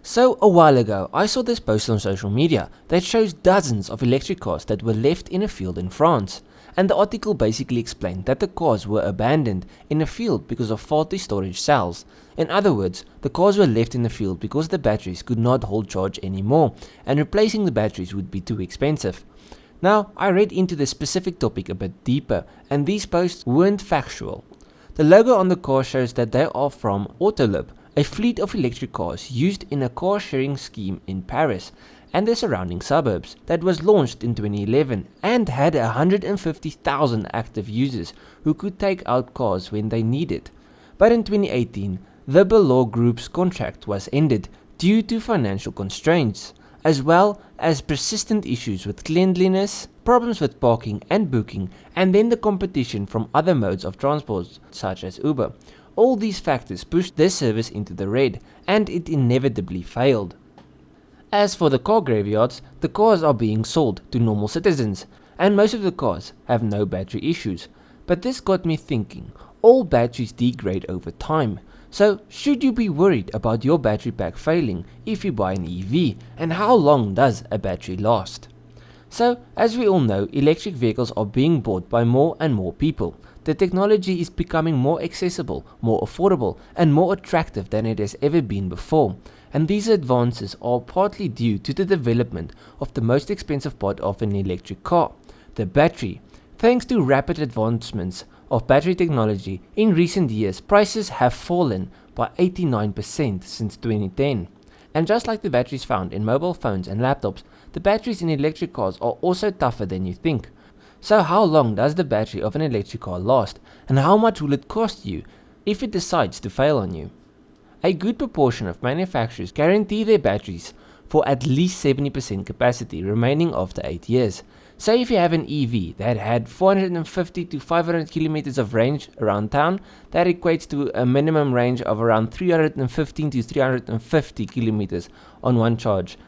So a while ago, I saw this post on social media that shows dozens of electric cars that were left in a field in France. And the article basically explained that the cars were abandoned in a field because of faulty storage cells. In other words, the cars were left in the field because the batteries could not hold charge anymore, and replacing the batteries would be too expensive. Now, I read into the specific topic a bit deeper, and these posts weren't factual. The logo on the car shows that they are from Autolib, a fleet of electric cars used in a car sharing scheme in Paris and the surrounding suburbs that was launched in 2011 and had 150,000 active users who could take out cars when they needed. But in 2018, the Bollore Group's contract was ended due to financial constraints, as well as persistent issues with cleanliness, problems with parking and booking, and then the competition from other modes of transport such as Uber. All these factors pushed this service into the red, and it inevitably failed. As for the car graveyards, the cars are being sold to normal citizens, and most of the cars have no battery issues. But this got me thinking, all batteries degrade over time. So should you be worried about your battery pack failing if you buy an EV, and how long does a battery last? So, as we all know, electric vehicles are being bought by more and more people. The technology is becoming more accessible, more affordable, and more attractive than it has ever been before. And these advances are partly due to the development of the most expensive part of an electric car, the battery. Thanks to rapid advancements of battery technology, in recent years prices have fallen by 89% since 2010. And just like the batteries found in mobile phones and laptops, the batteries in electric cars are also tougher than you think. So how long does the battery of an electric car last, and how much will it cost you if it decides to fail on you? A good proportion of manufacturers guarantee their batteries for at least 70% capacity remaining after 8 years. Say if you have an EV that had 450 to 500 kilometers of range around town, that equates to a minimum range of around 315 to 350 kilometers on one charge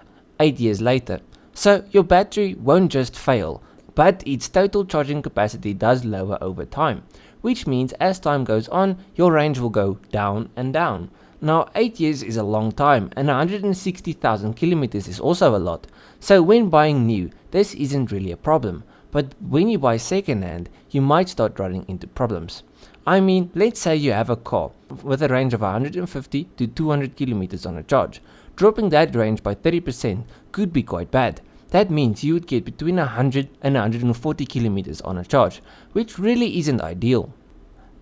8 years later. So your battery won't just fail, but its total charging capacity does lower over time, which means as time goes on, your range will go down and down. Now 8 years is a long time, and 160,000 kilometers is also a lot. So when buying new, this isn't really a problem. But when you buy second hand, you might start running into problems. I mean, let's say you have a car with a range of 150 to 200 kilometers on a charge. Dropping that range by 30% could be quite bad. That means you would get between 100 and 140 kilometers on a charge, which really isn't ideal.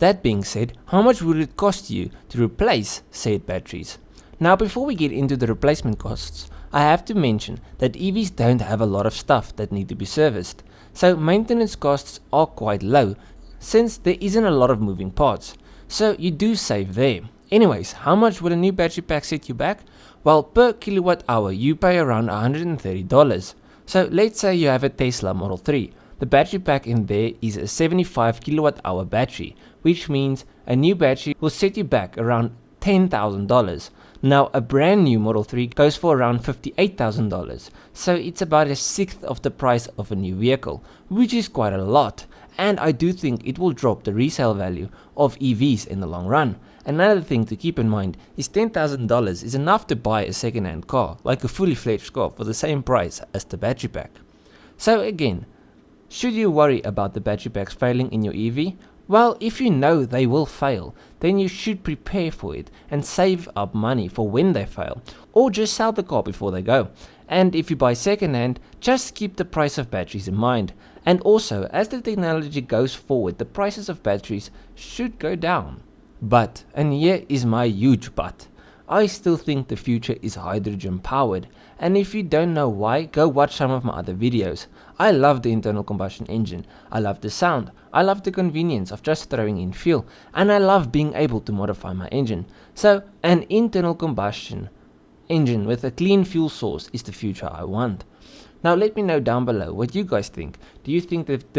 That being said, how much would it cost you to replace said batteries? Now before we get into the replacement costs, I have to mention that EVs don't have a lot of stuff that need to be serviced, so maintenance costs are quite low since there isn't a lot of moving parts, so you do save there. Anyways, how much would a new battery pack set you back? Well, per kilowatt hour you pay around $130. So let's say you have a Tesla Model 3. The battery pack in there is a 75 kilowatt hour battery, which means a new battery will set you back around $10,000. Now a brand new Model 3 goes for around $58,000, so it's about a sixth of the price of a new vehicle, which is quite a lot, and I do think it will drop the resale value of EVs in the long run. Another thing to keep in mind is $10,000 is enough to buy a second-hand car, like a fully fledged car, for the same price as the battery pack. So again, should you worry about the battery packs failing in your EV? Well, if you know they will fail, then you should prepare for it and save up money for when they fail, or just sell the car before they go. And if you buy second hand, just keep the price of batteries in mind. And also, as the technology goes forward, the prices of batteries should go down. But, and here is my huge but, I still think the future is hydrogen powered, and if you don't know why, go watch some of my other videos. I love the internal combustion engine, I love the sound, I love the convenience of just throwing in fuel, and I love being able to modify my engine. So an internal combustion engine with a clean fuel source is the future I want. Now let me know down below what you guys think. Do you think that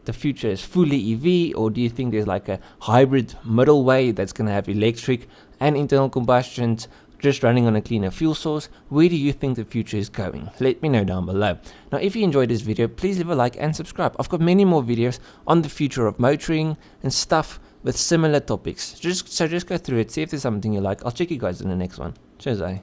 the future is fully EV, or do you think there's like a hybrid middle way that's going to have electric and internal combustions just running on a cleaner fuel source? Where do you think the future is going? Let me know down below. Now if you enjoyed this video, please leave a like and subscribe. I've got many more videos on the future of motoring and stuff with similar topics. Just go through it, see if there's something you like. I'll check you guys in the next one. Cheers, eh?